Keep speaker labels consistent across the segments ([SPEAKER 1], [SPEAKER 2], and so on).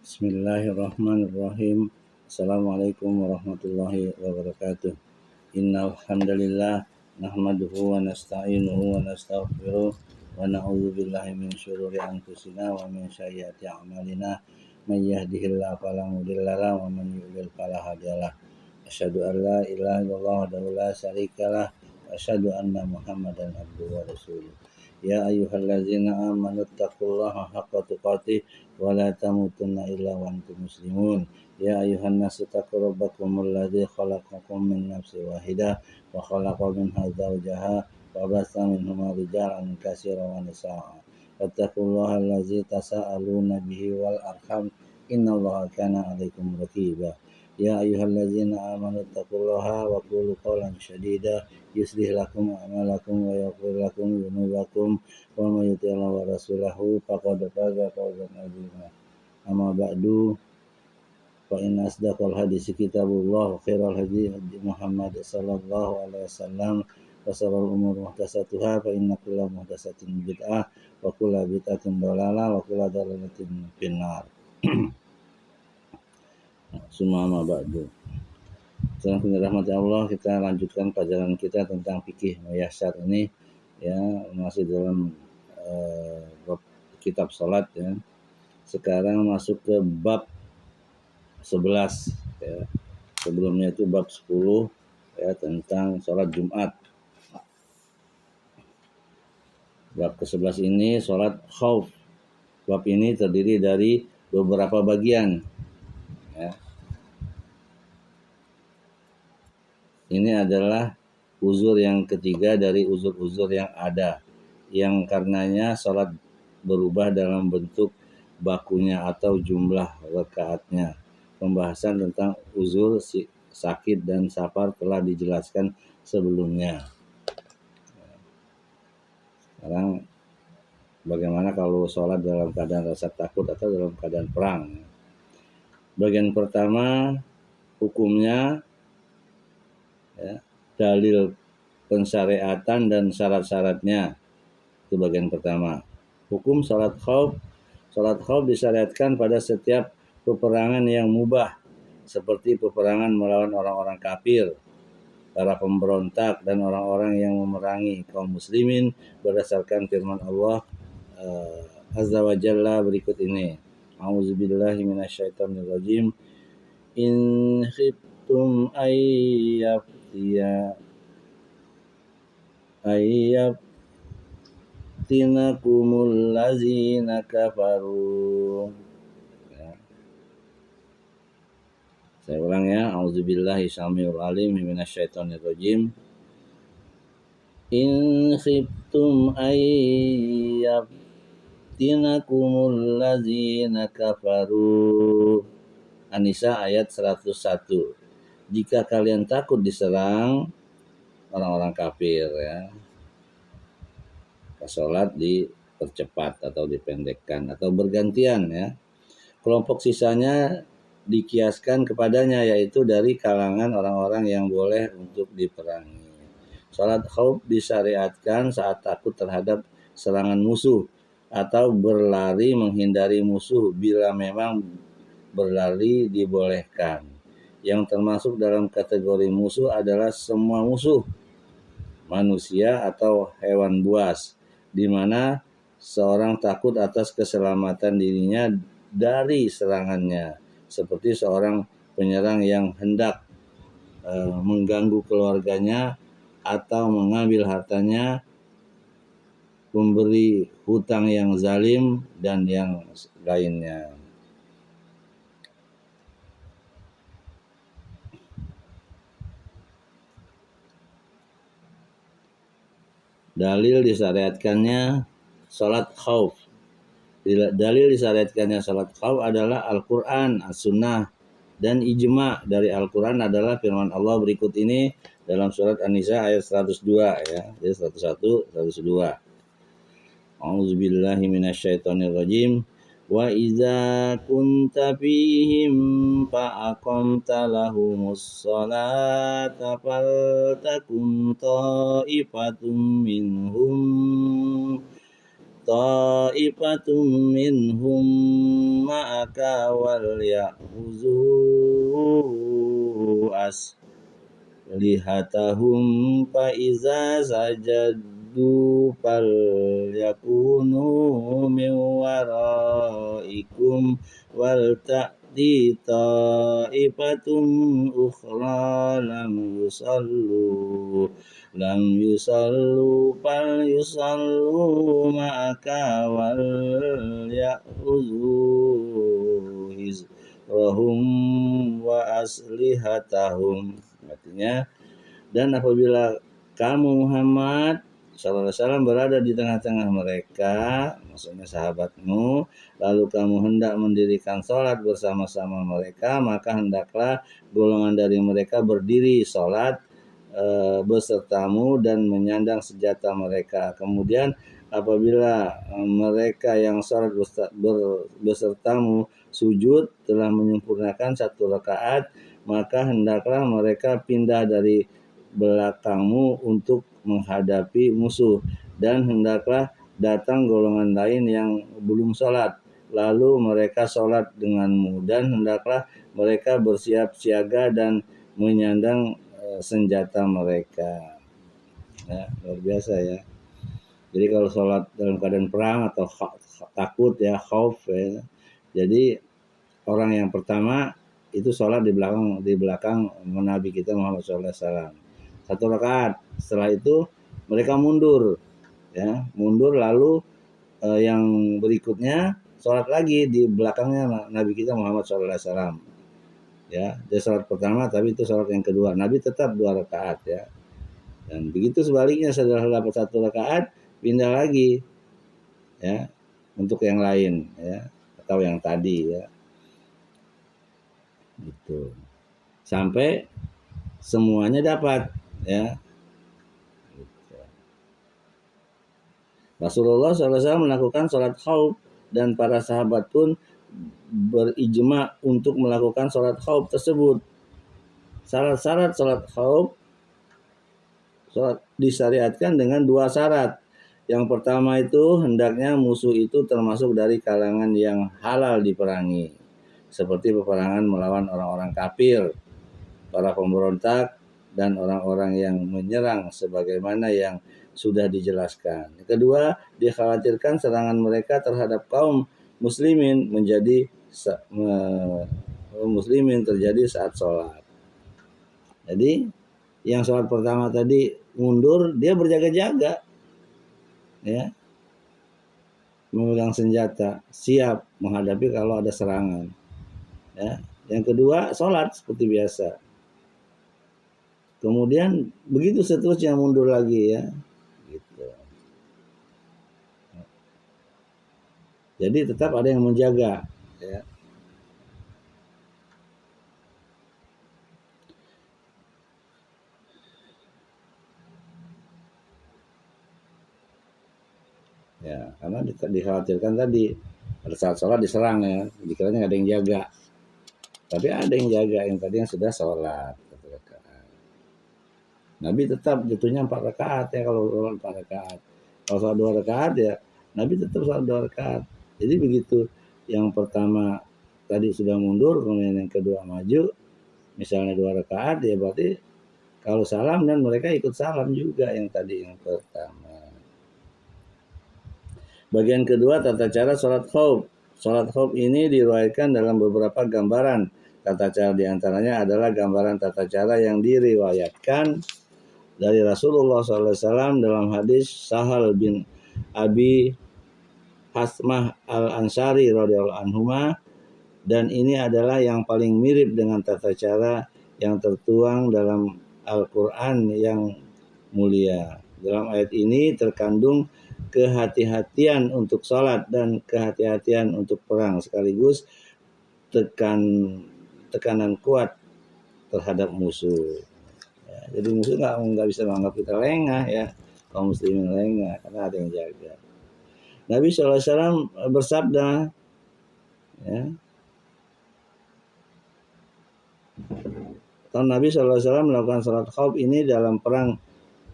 [SPEAKER 1] Bismillahirrahmanirrahim. Assalamualaikum warahmatullahi wabarakatuh. Innal hamdalillah nahmaduhu wa nasta'inuhu wa nastaghfiruh wa na'udzu billahi min syururi anfusina wa min sayyiati a'malina. May yahdihillahu fala mudilla lahu wa man yudlil fala hadiyalah. Asyhadu an la ilaha illallah wahdahu la syarikalah wa asyhadu anna Muhammadan abduhu wa rasuluh. Ya ayyuhallazina amanu taqullaha haqqa tuqatih wa la tamutunna illa wa antum muslimun. Ya ayyuhan nasu taqu rabbakumul ladzi khalaqakum min nafsin wahidah wa khalaqa minha zawjaha wa bassa minhuma rijalan katsiran wa nisaa'a. Wattaqullaha allazi tasaaluna bihi wal arham innallaha kana 'alaikum raqiba. Ya ayyuhallazina amanu taqullaha wa qulu qawlan sadida yuslih lakum a'malakum wa yaghfir lakum dzunubakum wa may yuti'illah wa rasulahu faqad faza fawzan 'azima. Amma ba'du fa inna asdaqal hadits kitabullah wa khairal hadi Muhammad sallallahu alaihi wasallam wa sharral umuri muhdatsatuha fa inna kulla muhdatsatin bid'ah wa kulla bid'atin dhalalah wa kulla dhalalatin finnar. Summa amma ba'du. Salam rahmat Allah, kita lanjutkan pelajaran kita tentang fikih muyassar ini ya, masih dalam bab kitab salat ya. Sekarang masuk ke bab 11 ya. Sebelumnya itu bab 10 ya, tentang salat Jumat. Bab ke-11 ini salat khauf. Bab ini terdiri dari beberapa bagian ya. Ini adalah uzur yang ketiga dari uzur-uzur yang ada, yang karenanya salat berubah dalam bentuk bakunya atau jumlah rakaatnya. Pembahasan tentang uzur, sakit, dan safar telah dijelaskan sebelumnya. Sekarang bagaimana kalau salat dalam keadaan rasa takut atau dalam keadaan perang? Bagian pertama, hukumnya ya, dalil pensyariatan dan syarat-syaratnya. Itu bagian pertama. Hukum salat khauf. Salat khauf disyariatkan pada setiap peperangan yang mubah, seperti peperangan melawan orang-orang kafir, para pemberontak, dan orang-orang yang memerangi kaum muslimin berdasarkan firman Allah Azza wa Jalla berikut ini. A'udzubillahi minasyaitonirrajim. In khiftum ayyafitinakumul lazina kafaru. Ya. Saya ulang ya. A'udzubillahi samiul alim minasyaitonirrajim. In khiftum ayyafitinakumul lazina kafaru. An-Nisa ayat 101. Jika kalian takut diserang orang-orang kafir ya, salat dipercepat atau dipendekkan atau bergantian ya. Kelompok sisanya dikiaskan kepadanya, yaitu dari kalangan orang-orang yang boleh untuk diperangi. Salat khauf disyariatkan saat takut terhadap serangan musuh atau berlari menghindari musuh bila memang berlari dibolehkan. Yang termasuk dalam kategori musuh adalah semua musuh, manusia atau hewan buas, di mana seorang takut atas keselamatan dirinya dari serangannya, seperti seorang penyerang yang hendak mengganggu keluarganya atau mengambil hartanya, pemberi hutang yang zalim, dan yang lainnya. Dalil disyariatkannya salat khauf. Dalil disyariatkannya salat khauf adalah Al-Quran, As-Sunnah, dan ijma' dari Al-Quran adalah firman Allah berikut ini dalam surat An-Nisa ayat 102 ya. Jadi 101, 102. A'udzubillahi minasyaitonirrajim. Wa idza kunta fihim fa aqamta lahumus sholata faltakum ta'ifatum minhum ta'ifatum minhum ma'aka wal ya'khudhu aslihatahum fa iza sajadu fal yakunu min waraikum wal ta'ti ta'ifatum ukhra lam yusallu fal yusallu ma'aka wal ya'khudhu hizrahum wa aslihatahum. Artinya, dan apabila kamu Muhammad sallallahu alaihi wasallam berada di tengah-tengah mereka, maksudnya sahabatmu, lalu kamu hendak mendirikan sholat bersama-sama mereka, maka hendaklah golongan dari mereka berdiri sholat besertamu dan menyandang senjata mereka. Kemudian apabila mereka yang sholat besertamu sujud telah menyempurnakan 1 rakaat, maka hendaklah mereka pindah dari belakangmu untuk menghadapi musuh, dan hendaklah datang golongan lain yang belum sholat, lalu mereka sholat denganmu, dan hendaklah mereka bersiap siaga dan menyandang senjata mereka. Ya, luar biasa ya. Jadi kalau sholat dalam keadaan perang atau takut ya, khauf ya. Jadi orang yang pertama itu sholat di belakang Nabi kita Muhammad SAW 1 rakaat. Setelah itu mereka mundur ya, lalu yang berikutnya sholat lagi di belakangnya Nabi kita Muhammad SAW. Ya, dia sholat pertama tapi itu sholat yang kedua. Nabi tetap 2 rakaat ya. Dan begitu sebaliknya, setelah dapat 1 rakaat pindah lagi ya untuk yang lain ya, atau yang tadi ya. Gitu. Sampai semuanya dapat ya. Gitu. Rasulullah SAW melakukan sholat khauf dan para sahabat pun berijma untuk melakukan sholat khauf tersebut. Syarat-syarat sholat khauf disyariatkan dengan 2 syarat. Yang pertama itu hendaknya musuh itu termasuk dari kalangan yang halal diperangi, seperti peperangan melawan orang-orang kafir, para pemberontak, dan orang-orang yang menyerang sebagaimana yang sudah dijelaskan. Kedua, dikhawatirkan serangan mereka terhadap kaum muslimin terjadi saat sholat. Jadi yang sholat pertama tadi mundur, dia berjaga-jaga ya, memegang senjata, siap menghadapi kalau ada serangan ya. Yang kedua sholat seperti biasa. Kemudian begitu seterusnya mundur lagi ya. Gitu. Jadi tetap ada yang menjaga ya. Ya, karena dikhawatirkan tadi pada saat sholat diserang ya, dikiranya ada yang jaga. Tapi ada yang jaga, yang tadi yang sudah sholat. Nabi tetap jatuhnya 4 rakaat ya kalau sholat 4 rakaat. Kalau sholat 2 rakaat ya Nabi tetap sholat 2 rakaat. Jadi begitu yang pertama tadi sudah mundur, kemudian yang kedua maju, misalnya 2 rakaat ya berarti kalau salam dan mereka ikut salam juga yang tadi yang pertama. Bagian kedua tata cara sholat khauf. Sholat khauf ini diriwayatkan dalam beberapa gambaran. Tata cara diantaranya adalah gambaran tata cara yang diriwayatkan dari Rasulullah SAW dalam hadis Sahal bin Abi Hasmah al-Ansari radhiyallahu anhuma, dan ini adalah yang paling mirip dengan tata cara yang tertuang dalam Al-Quran yang mulia. Dalam ayat ini terkandung kehati-hatian untuk sholat dan kehati-hatian untuk perang, sekaligus tekanan kuat terhadap musuh. Ya, jadi musuh nggak bisa menganggap kita lengah ya, kaum muslimin lengah karena ada yang jaga. Nabi SAW bersabda, ya, Nabi SAW melakukan sholat khauf ini dalam perang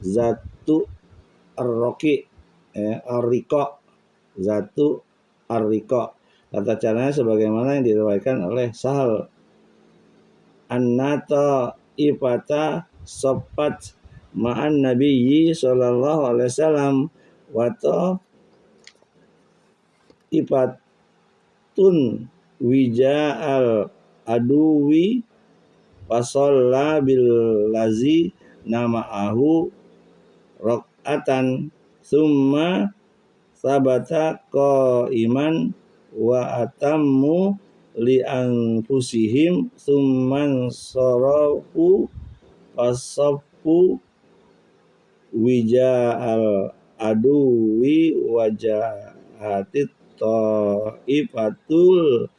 [SPEAKER 1] Zatu Ar-Roqi, ya, Ar-Riqa, Zatu Ar-Riqa. Tata caranya sebagaimana yang diriwayatkan oleh Sahal. Annata ifata sopat ma'an nabiyyi sallallahu alaihi wasallam wa ifatun wija'al aduwi fasalla bil lazi nama'ahu rok'atan summa sabata qaiman wa atammu li anfusihim summan sarafu fasaffu wija'al aduwi wajahatit ta'ifatul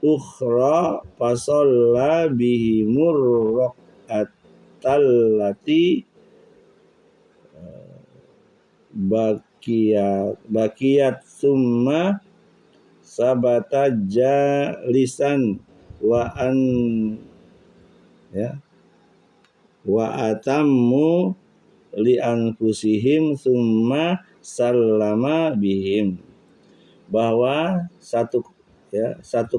[SPEAKER 1] ukhra fasalla bihimur raq'atallati bakiyat summa sabata jalisan wa atammu li anfusihim summa sallama bihim. Bahwa satu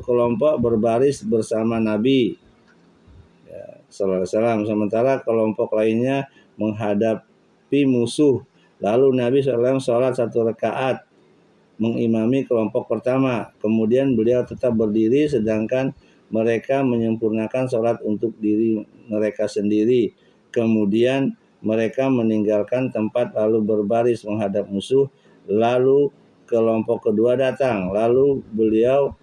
[SPEAKER 1] kelompok berbaris bersama Nabi sallallahu alaihi wasallam, sementara kelompok lainnya menghadapi musuh. Lalu Nabi SAW sholat 1 rakaat mengimami kelompok pertama. Kemudian beliau tetap berdiri sedangkan mereka menyempurnakan sholat untuk diri mereka sendiri. Kemudian mereka meninggalkan tempat lalu berbaris menghadap musuh. Lalu kelompok kedua datang. Lalu beliau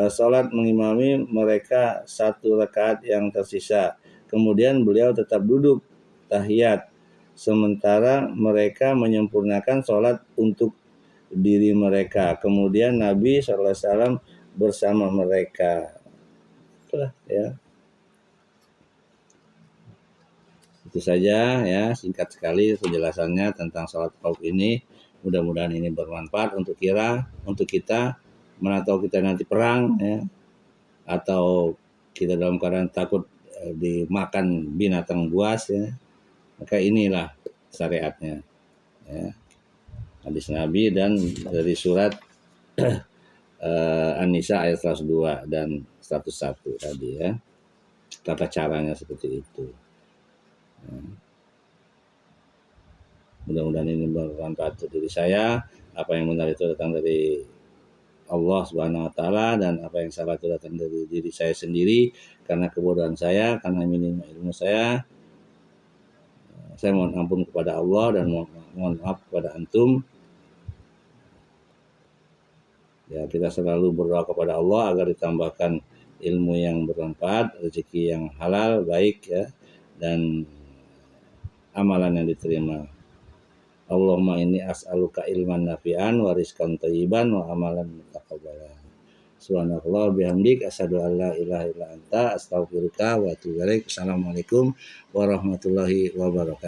[SPEAKER 1] sholat mengimami mereka 1 rakaat yang tersisa. Kemudian beliau tetap duduk tahiyat sementara mereka menyempurnakan sholat untuk diri mereka. Kemudian Nabi SAW bersama mereka. Itulah ya. Itu saja ya, singkat sekali penjelasannya tentang sholat khauf ini. Mudah-mudahan ini bermanfaat untuk kita, mana tahu kita nanti perang ya, atau kita dalam keadaan takut dimakan binatang buas ya. Maka inilah syariatnya ya. Hadis Nabi dan dari surat An-Nisa ayat 102 dan 101 tadi ya. Tata caranya seperti itu. Ya. Mudah-mudahan ini bermanfaat untuk diri saya. Apa yang benar itu datang dari Allah Subhanahu wa taala dan apa yang salah itu datang dari diri saya sendiri karena kebodohan saya, karena minimnya ilmu saya. Saya mohon ampun kepada Allah dan mohon maaf kepada antum. Ya, kita selalu berdoa kepada Allah agar ditambahkan ilmu yang bermanfaat, rezeki yang halal, baik ya, dan amalan yang diterima. Allahumma inni as'aluka ilman nafi'an wa rizqan thayyiban wa amalan mutaqabbalan. Subhanallah bihamdik asyhadu an la ilaha illa anta astaghfiruka wa atubu ilaik. Assalamualaikum warahmatullahi wabarakatuh.